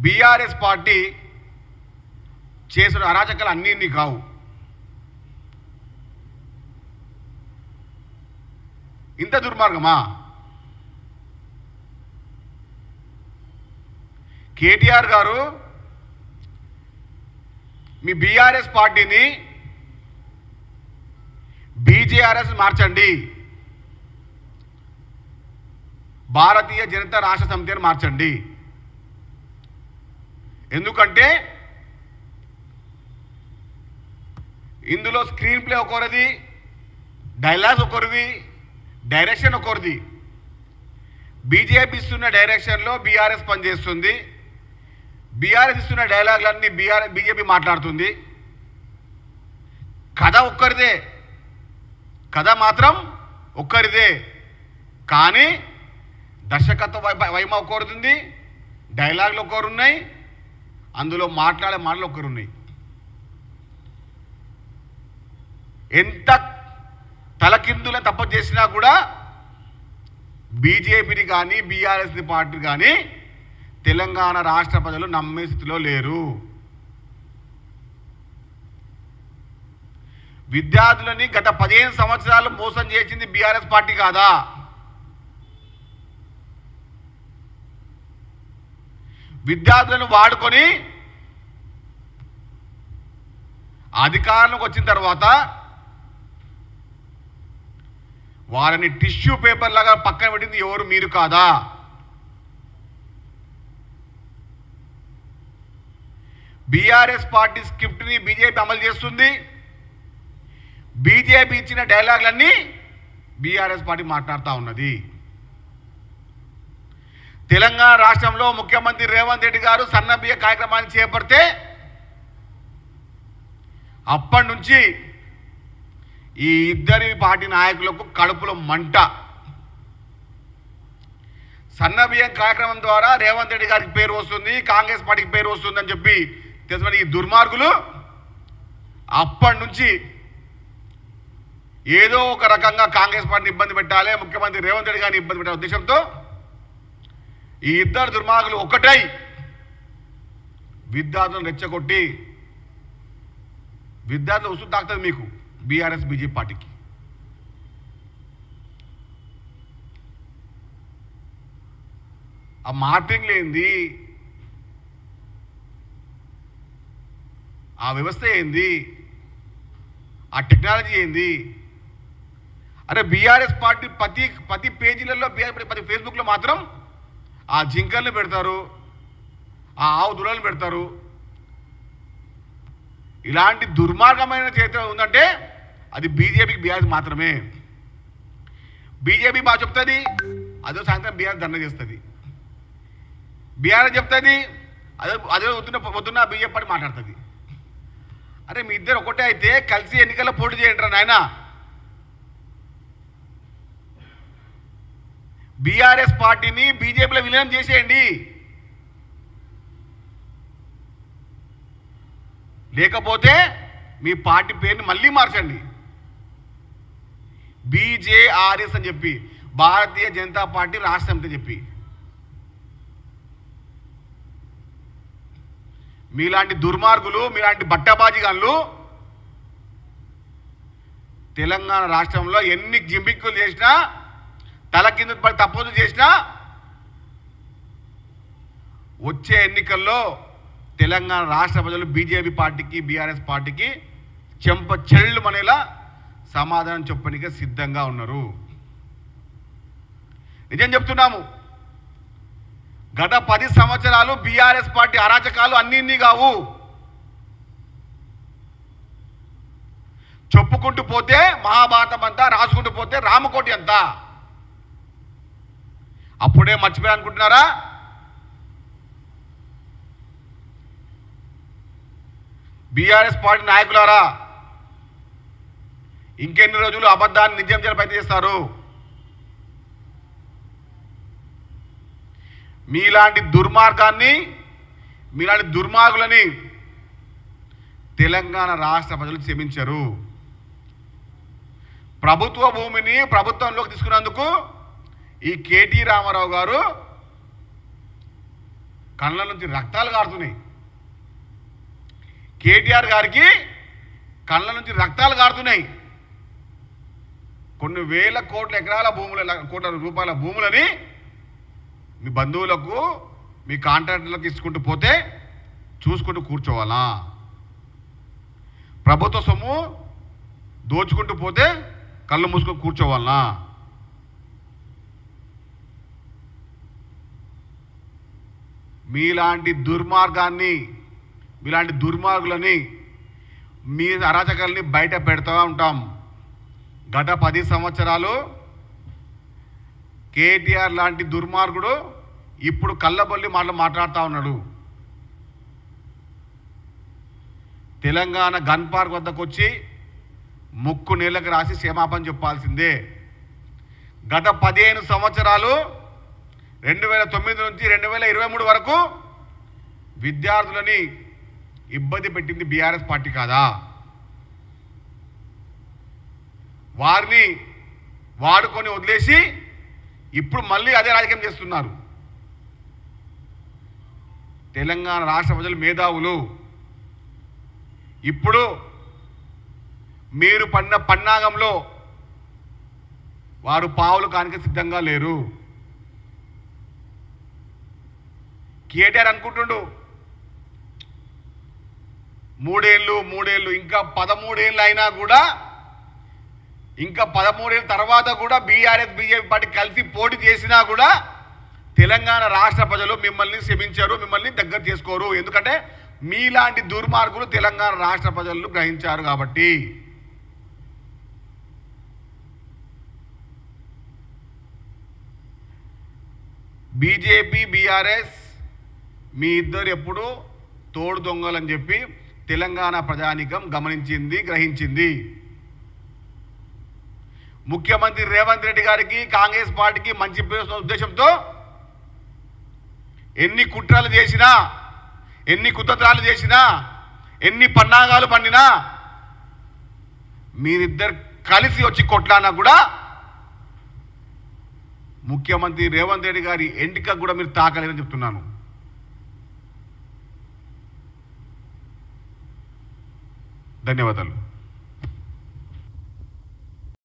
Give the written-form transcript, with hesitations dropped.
BRS party చేసిన అరాచకాలు అన్నీ కావు. ఇంత దుర్మార్గమా? కేటీఆర్ గారు మీ బీఆర్ఎస్ పార్టీని బీజేఆర్ఎస్ మార్చండి, భారతీయ జనతా రాష్ట్ర సమితి అని మార్చండి. ఎందుకంటే ఇందులో స్క్రీన్ ప్లే ఒకరిది, డైలాగ్స్ ఒకరివి, డైరెక్షన్ ఒకరిది. బీజేపీ ఇస్తున్న డైరెక్షన్లో బీఆర్ఎస్ పనిచేస్తుంది, బీఆర్ఎస్ ఇస్తున్న డైలాగులన్నీ బీజేపీ మాట్లాడుతుంది. కథ ఒక్కరిదే, కథ మాత్రం ఒక్కరిదే, కానీ దర్శకత్వ వైమ ఒకరుంది, డైలాగులు ఒకరున్నాయి, అందులో మాట్లాడే మాటలు ఒకరున్నాయి. ఎంత తలకిందుల తప్పు చేసినా కూడా బీజేపీని కానీ బీఆర్ఎస్ పార్టీ కానీ తెలంగాణ రాష్ట్ర ప్రజలు నమ్మే స్థితిలో లేరు. విద్యార్థులని గత 15 సంవత్సరాలు మోసం చేసింది బీఆర్ఎస్ పార్టీ కాదా? విద్యార్థులను వాడుకొని అధికారంలోకి వచ్చిన తర్వాత వారిని టిష్యూ పేపర్ లాగా పక్కన పెట్టింది ఎవరు? మీరు కాదా? బీఆర్ఎస్ పార్టీ స్క్రిప్ట్ని బీజేపీ అమలు చేస్తుంది, బీజేపీ ఇచ్చిన డైలాగులన్నీ బీఆర్ఎస్ పార్టీ మాట్లాడుతూ ఉన్నది. తెలంగాణ రాష్ట్రంలో ముఖ్యమంత్రి రేవంత్ రెడ్డి గారు సన్నబియ్య కార్యక్రమాన్ని చేపడితే అప్పటి నుంచి ఈ ఇద్దరి పార్టీ నాయకులకు కడుపులో మంట. సన్నబియ్యం కార్యక్రమం ద్వారా రేవంత్ రెడ్డి గారికి పేరు వస్తుంది, కాంగ్రెస్ పార్టీకి పేరు వస్తుందని చెప్పి తెలిసిన ఈ దుర్మార్గులు అప్పటి నుంచి ఏదో ఒక రకంగా కాంగ్రెస్ పార్టీని ఇబ్బంది పెట్టాలి, ముఖ్యమంత్రి రేవంత్ రెడ్డి గారిని ఇబ్బంది పెట్టే ఉద్దేశంతో ఈ ఇద్దరు దుర్మార్గులు ఒకటై విద్యార్థులను రెచ్చగొట్టి విద్యార్థులు ఉసురు తాకుతుంది మీకు బీఆర్ఎస్ బీజేపీ పార్టీకి. ఆ మార్పింగ్ ఏంది, ఆ వ్యవస్థ ఏంది, ఆ టెక్నాలజీ ఏంది? అరే బీఆర్ఎస్ పార్టీ ప్రతి పేజీలలో ప్రతి ఫేస్బుక్లో మాత్రం ఆ జింకల్ని పెడతారు, ఆ ఆవు దుడలను పెడతారు. ఇలాంటి దుర్మార్గమైన చరిత్ర ఉందంటే అది బీజేపీకి బీఆర్ఎస్ మాత్రమే. బీజేపీ బాగా చెప్తుంది, అదే సాయంత్రం బీఆర్ఎస్ దండ చేస్తుంది. బీఆర్ఎస్ చెప్తుంది, అదే పొద్దున్న బీజేపీ పార్టీ మాట్లాడుతుంది. అరే మీ ఇద్దరు ఒకటే అయితే కలిసి ఎన్నికల్లో పోటీ చేయండి రా నాయన. బీఆర్ఎస్ పార్టీని బీజేపీలో విలీనం చేసేయండి, లేకపోతే మీ పార్టీ పేరుని మళ్ళీ మార్చండి. బీజేఆర్ఎస్ అని చెప్పి, భారతీయ జనతా పార్టీ రాష్ట్ర సమితి చెప్పి. మీలాంటి దుర్మార్గులు, మీలాంటి బట్టబాజీగాళ్ళు తెలంగాణ రాష్ట్రంలో ఎన్ని జింబిక్కులు చేసినా, తల కింద పడి తప్పులు చేసినా వచ్చే ఎన్నికల్లో తెలంగాణ రాష్ట్ర ప్రజలు బీజేపీ పార్టీకి బీఆర్ఎస్ పార్టీకి చెంప చెళ్ళు మనేలా సమాధానం చెప్పడానికి సిద్ధంగా ఉన్నారు. నిజం చెప్తున్నాము, గత 10 సంవత్సరాలు బీఆర్ఎస్ పార్టీ అరాచకాలు అన్నీ కావు. చెప్పుకుంటూ పోతే మహాభారతం అంతా, రాసుకుంటూ పోతే రామకోటి అంతా. అప్పుడే మర్చిపోయా అనుకుంటున్నారా? బీఆర్ఎస్ పార్టీ నాయకులారా, ఇంకెన్ని రోజులు అబద్ధాన్ని నిజం చేయాలని ప్రయత్నం చేస్తారు? మీలాంటి దుర్మార్గాన్ని, మీలాంటి దుర్మార్గులని తెలంగాణ రాష్ట్ర ప్రజలు క్షమించరు. ప్రభుత్వ భూమిని ప్రభుత్వంలోకి తీసుకున్నందుకు ఈ కేటీ రామారావు గారు కళ్ళ నుంచి రక్తాలు కారుతున్నాయి. కేటీఆర్ గారికి కళ్ళ నుంచి రక్తాలు కారుతున్నాయి. కొన్ని వేల కోట్ల ఎకరాల కోట్ల రూపాయల భూములని మీ బంధువులకు మీ కాంట్రాక్టర్లకు ఇచ్చుకుంటూ పోతే చూసుకుంటూ కూర్చోవాలా? ప్రభుత్వ సొమ్ము దోచుకుంటూ పోతే కళ్ళు మూసుకొని కూర్చోవాలనా? మీలాంటి దుర్మార్గాన్ని, మీలాంటి దుర్మార్గులని, మీ అరాచకాలని బయట పెడతా ఉంటాం. గత 10 సంవత్సరాలు కేటీఆర్ లాంటి దుర్మార్గుడు ఇప్పుడు కళ్ళబొల్లి మాట్లాడుతూ ఉన్నాడు. తెలంగాణ గన్ పార్క్ వద్దకు వచ్చి ముక్కు నీళ్ళకి రాసి క్షమాపణ చెప్పాల్సిందే. గత 15 సంవత్సరాలు 2009 నుంచి 2023 వరకు విద్యార్థులని ఇబ్బంది పెట్టింది బీఆర్ఎస్ పార్టీ కాదా? వారిని వాడుకొని వదిలేసి ఇప్పుడు మళ్ళీ అదే రాజకీయం చేస్తున్నారు. తెలంగాణ రాష్ట్ర ప్రజలు మేధావులు. ఇప్పుడు మీరు పన్న పన్నాగంలో వారు పావులు కానిక సిద్ధంగా లేరు. కేటీఆర్ అనుకుంటుండు 3 ఏళ్ళు ఇంకా 13 ఏళ్ళు అయినా కూడా, ఇంకా 13 ఏళ్ళ తర్వాత కూడా బీఆర్ఎస్ బీజేపీ పార్టీ కలిసి పోటీ చేసినా కూడా తెలంగాణ రాష్ట్ర ప్రజలు మిమ్మల్ని క్షమించారు, మిమ్మల్ని దగ్గర చేసుకోరు. ఎందుకంటే మీలాంటి దుర్మార్గులు తెలంగాణ రాష్ట్ర ప్రజలు గ్రహించారు కాబట్టి. బీజేపీ బీఆర్ఎస్ మీ ఇద్దరు ఎప్పుడు తోడు దొంగలని చెప్పి తెలంగాణ ప్రజానీకం గమనించింది, గ్రహించింది. ముఖ్యమంత్రి రేవంత్ రెడ్డి గారికి కాంగ్రెస్ పార్టీకి మంచి పేరు ఉద్దేశంతో ఎన్ని కుట్రలు చేసినా, ఎన్ని కుతంత్రాలు చేసినా, ఎన్ని పన్నాగాలు పండినా, మీరిద్దరు కలిసి వచ్చి కొట్లాడినా కూడా ముఖ్యమంత్రి రేవంత్ రెడ్డి గారి ఎంటిక కూడా మీరు తాకలేదని చెప్తున్నాను. ధన్యవాదాలు.